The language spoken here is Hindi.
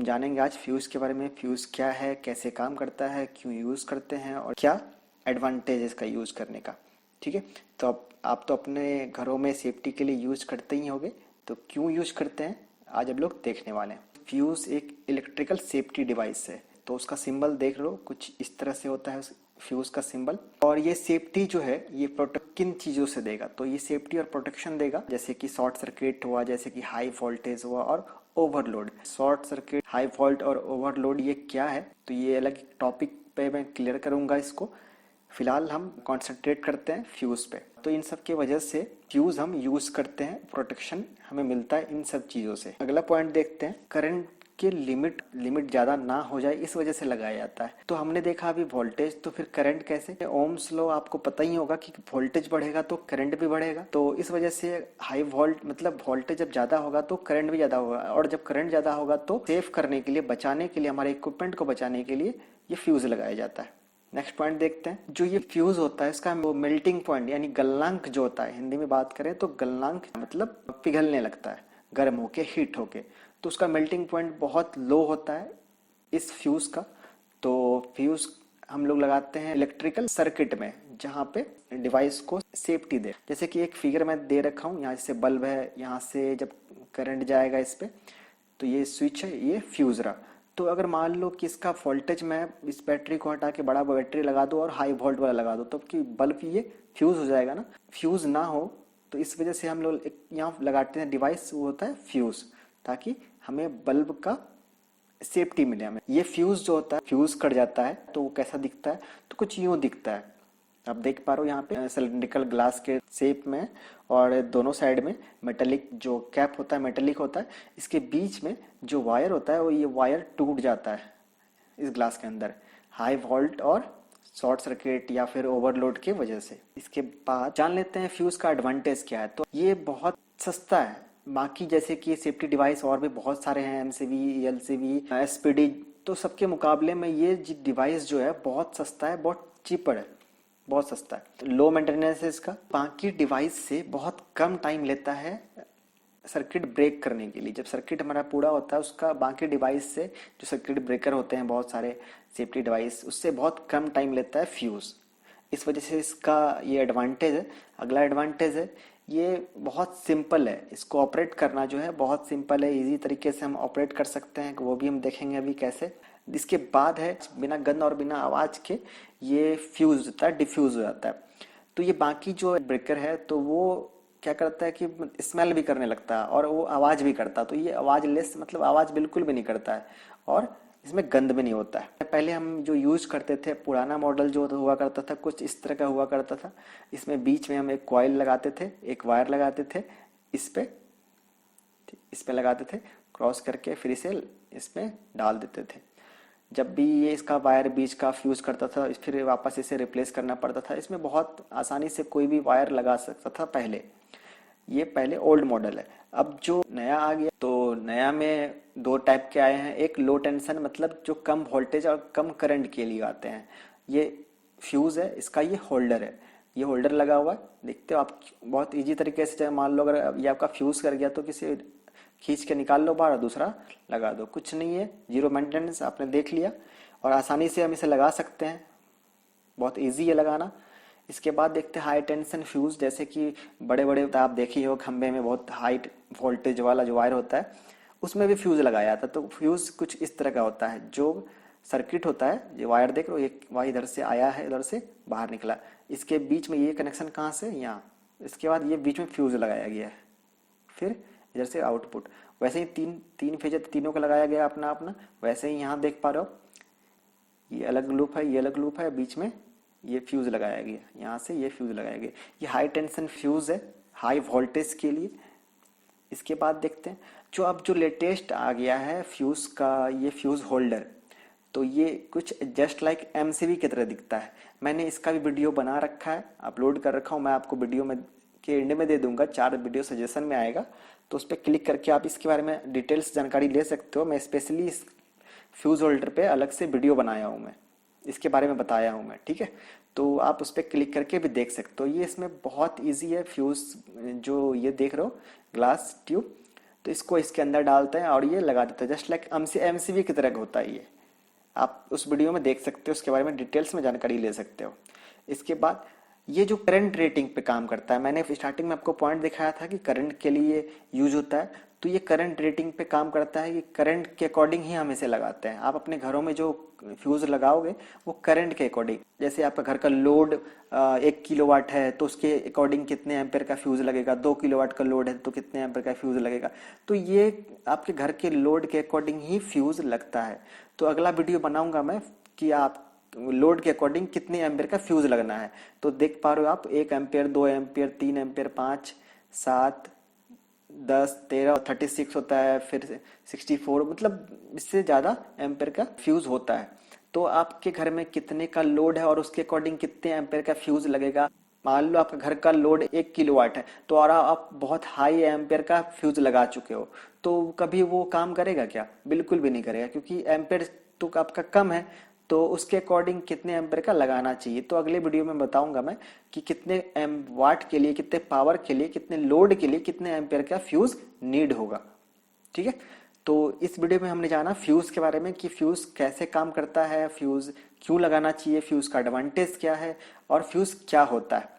हम जानेंगे आज फ्यूज़ के बारे में। फ्यूज़ क्या है, कैसे काम करता है, क्यों यूज़ करते हैं और क्या एडवांटेज है इसका यूज़ करने का। ठीक है, तो अब आप तो अपने घरों में सेफ्टी के लिए यूज़ करते ही होंगे, तो क्यों यूज़ करते हैं आज हम लोग देखने वाले हैं। फ्यूज़ एक इलेक्ट्रिकल सेफ्टी डिवाइस है, तो उसका सिंबल देख लो, कुछ इस तरह से होता है उस फ्यूज़ का सिंबल। और ये सेफ्टी जो है ये प्रोटेक्ट किन चीज़ों से देगा, तो ये सेफ्टी और प्रोटेक्शन देगा, जैसे कि शॉर्ट सर्किट हुआ, जैसे कि हाई वोल्टेज हुआ और overload. Short circuit, high volt और ओवरलोड ये क्या है, तो ये अलग टॉपिक पे मैं क्लियर करूंगा इसको। फिलहाल हम कंसंट्रेट करते हैं फ्यूज़ पे। तो इन सब की वजह से फ्यूज़ हम यूज़ करते हैं, प्रोटेक्शन हमें मिलता है इन सब चीज़ों से। अगला पॉइंट देखते हैं, करंट के लिमिट ज़्यादा ना हो जाए इस वजह से लगाया जाता है। तो हमने देखा अभी वोल्टेज, तो फिर करंट कैसे। ओम्स लॉ आपको पता ही होगा कि वोल्टेज बढ़ेगा तो करंट भी बढ़ेगा, तो इस वजह से हाई वोल्ट मतलब वोल्टेज जब ज़्यादा होगा तो करंट भी ज़्यादा होगा, और जब करंट ज़्यादा होगा तो सेव करने के लिए, बचाने के लिए, हमारे इक्विपमेंट को बचाने के लिए ये फ्यूज़ लगाया जाता है। नेक्स्ट पॉइंट देखते हैं, जो ये फ्यूज होता है इसका वो मेल्टिंग पॉइंट यानी गलनांक जो होता है, हिंदी में बात करें तो गलनांक मतलब पिघलने लगता है गर्म होके, हीट होके, तो उसका मेल्टिंग पॉइंट बहुत लो होता है इस फ्यूज का। तो फ्यूज हम लोग लगाते हैं इलेक्ट्रिकल सर्किट में, जहाँ पे डिवाइस को सेफ्टी दे। जैसे कि एक फिगर मैं दे रखा हूँ, यहाँ जैसे बल्ब है, यहाँ से जब करंट जाएगा इस पे, तो ये स्विच है, ये फ्यूज रहा। तो अगर मान लो कि इसका वोल्टेज मैं इस बैटरी को हटा के बड़ा बैटरी लगा दूं और हाई वोल्ट वाला लगा दूं, तो कि बल्ब ये फ्यूज हो जाएगा ना। फ्यूज ना हो तो इस वजह से हम लोग एक यहाँ लगाते हैं डिवाइस, वो होता है फ्यूज, ताकि हमें बल्ब का सेफ्टी मिले हमें। ये फ्यूज जो होता है, फ्यूज कट जाता है तो वो कैसा दिखता है, तो कुछ यूं दिखता है। आप देख पा रहे हो यहाँ पे सिलिंड्रिकल ग्लास के शेप में, और दोनों साइड में मेटेलिक जो कैप होता है मेटेलिक होता है। इसके बीच में जो वायर होता है वो ये वायर टूट जाता है इस ग्लास के अंदर, हाई वोल्ट और शॉर्ट सर्किट या फिर ओवरलोड की वजह से। इसके बाद जान लेते हैं फ्यूज का एडवांटेज क्या है। तो ये बहुत सस्ता है, बाकी जैसे कि सेफ्टी डिवाइस और भी बहुत सारे हैं, एमसीवी, एलसीवी, एसपीडी, तो सबके मुकाबले में ये डिवाइस जो है बहुत सस्ता है, बहुत चीपर है, बहुत सस्ता है, लो मेंटेनेंस है इसका। बाकी डिवाइस से बहुत कम टाइम लेता है सर्किट ब्रेक करने के लिए। जब सर्किट हमारा पूरा होता है उसका, बाकी डिवाइस से जो सर्किट ब्रेकर होते हैं बहुत सारे सेफ्टी डिवाइस, उससे बहुत कम टाइम लेता है फ्यूज। इस वजह से इसका ये एडवांटेज है। अगला एडवांटेज है, ये बहुत सिंपल है, इसको ऑपरेट करना जो है बहुत सिंपल है, इजी तरीके से हम ऑपरेट कर सकते हैं, वो भी हम देखेंगे अभी कैसे। इसके बाद है, बिना गंध और बिना आवाज के ये फ्यूज होता है, डिफ्यूज हो जाता है। तो ये बाकी जो ब्रेकर है तो वो क्या करता है कि स्मेल भी करने लगता है और वो आवाज भी करता है, तो ये आवाज लेस मतलब आवाज बिल्कुल भी नहीं करता है, और इसमें गंद भी नहीं होता है। पहले हम जो यूज करते थे, पुराना मॉडल जो हुआ करता था कुछ इस तरह का हुआ करता था। इसमें बीच में हम एक कॉइल लगाते थे, एक वायर लगाते थे, इस पे लगाते थे क्रॉस करके, फिर इसे इसमें डाल देते थे। जब भी ये इसका वायर बीच का फ्यूज करता था, फिर वापस इसे रिप्लेस करना पड़ता था। इसमें बहुत आसानी से कोई भी वायर लगा सकता था पहले। ये पहले ओल्ड मॉडल है। अब जो नया आ गया, तो नया में दो टाइप के आए हैं। एक लो टेंशन मतलब जो कम वोल्टेज और कम करंट के लिए आते हैं, ये फ्यूज है, इसका ये होल्डर है, ये होल्डर लगा हुआ है, देखते हो आप। बहुत इजी तरीके से, मान लो अगर ये आपका फ्यूज कर गया तो किसी खींच के निकाल लो बाहर, दूसरा लगा दो, कुछ नहीं है, जीरो मेंटेनेंस, आपने देख लिया। और आसानी से हम इसे लगा सकते हैं, बहुत इजी है लगाना। इसके बाद देखते हैं हाई टेंशन फ्यूज, जैसे कि बड़े बड़े आप देखी हो खंबे में बहुत हाई वोल्टेज वाला जो वायर होता है, उसमें भी फ्यूज लगाया जाता है। तो फ्यूज कुछ इस तरह का होता है, जो सर्किट होता है, ये वायर देख रहे हो, एक वायर इधर से आया है, इधर से बाहर निकला, इसके बीच में ये कनेक्शन कहाँ से, यहाँ, इसके बाद ये बीच में फ्यूज लगाया गया है, फिर इधर से आउटपुट। वैसे ही तीन तीन फेज, तीनों का लगाया गया अपना अपना। वैसे ही यहाँ देख पा रहे हो, ये अलग लूप है, ये अलग लूप है, बीच में ये फ्यूज लगाया गया, यहाँ से ये फ्यूज लगाया गया। ये हाई टेंशन फ्यूज है, हाई वोल्टेज के लिए। इसके बाद देखते हैं जो अब जो लेटेस्ट आ गया है फ्यूज का, ये फ्यूज होल्डर। तो ये कुछ जस्ट लाइक एमसीवी की तरह दिखता है। मैंने इसका भी वीडियो बना रखा है, अपलोड कर रखा हूँ, मैं आपको वीडियो में के एंड में दे दूंगा, 4 वीडियो सजेशन में आएगा, तो उस पर क्लिक करके आप इसके बारे में डिटेल्स जानकारी ले सकते हो। मैं स्पेशली इस फ्यूज होल्डर पे अलग से वीडियो बनाया हूँ, मैं इसके बारे में बताया हूँ मैं, ठीक है। तो आप उस पर क्लिक करके भी देख सकते हो। ये इसमें बहुत इजी है फ्यूज, जो ये देख रहे हो ग्लास ट्यूब, तो इसको इसके अंदर डालते हैं और ये लगा देते हैं, जस्ट लाइक एमसीबी की तरह होता है ये। आप उस वीडियो में देख सकते हो, उसके बारे में डिटेल्स में जानकारी ले सकते हो। इसके बाद ये जो करंट रेटिंग पे काम करता है, मैंने स्टार्टिंग में आपको पॉइंट दिखाया था कि करंट के लिए यूज होता है, तो ये करंट रेटिंग पे काम करता है कि करंट के अकॉर्डिंग ही हम इसे लगाते हैं। आप अपने घरों में जो फ्यूज लगाओगे वो करंट के अकॉर्डिंग, जैसे आपका घर का लोड 1 किलोवाट है तो उसके अकॉर्डिंग कितने एम्पेयर का फ्यूज लगेगा, 2 किलोवाट का लोड है तो कितने एम्पेयर का फ्यूज लगेगा, तो ये आपके घर के लोड के अकॉर्डिंग ही फ्यूज लगता है। तो अगला वीडियो बनाऊंगा मैं कि आप लोड के अकॉर्डिंग कितने एम्पेयर का फ्यूज लगना है। तो देख पा रहे हो आप 1 एम्पेयर, 2 एम्पेयर, 3 एम्पेयर, 5, 7, 10, 13, 36 होता है, फिर 64, मतलब इससे ज्यादा एम्पेयर का फ्यूज होता है। तो आपके घर में कितने का लोड है और उसके अकॉर्डिंग कितने एम्पेयर का फ्यूज लगेगा। मान लो आपका घर का लोड 1 किलोवाट है तो और आप बहुत हाई एम्पेयर का फ्यूज लगा चुके हो, तो कभी वो काम करेगा क्या? बिल्कुल भी नहीं करेगा, क्योंकि एम्पेयर तो आपका कम है। तो उसके अकॉर्डिंग कितने एम्पेयर का लगाना चाहिए, तो अगले वीडियो में बताऊंगा मैं कि कितने एम वाट के लिए, कितने पावर के लिए, कितने लोड के लिए कितने एम्पेयर का फ्यूज नीड होगा। ठीक है, तो इस वीडियो में हमने जाना फ्यूज के बारे में कि फ्यूज कैसे काम करता है, फ्यूज क्यों लगाना चाहिए, फ्यूज का एडवांटेज क्या है और फ्यूज क्या होता है।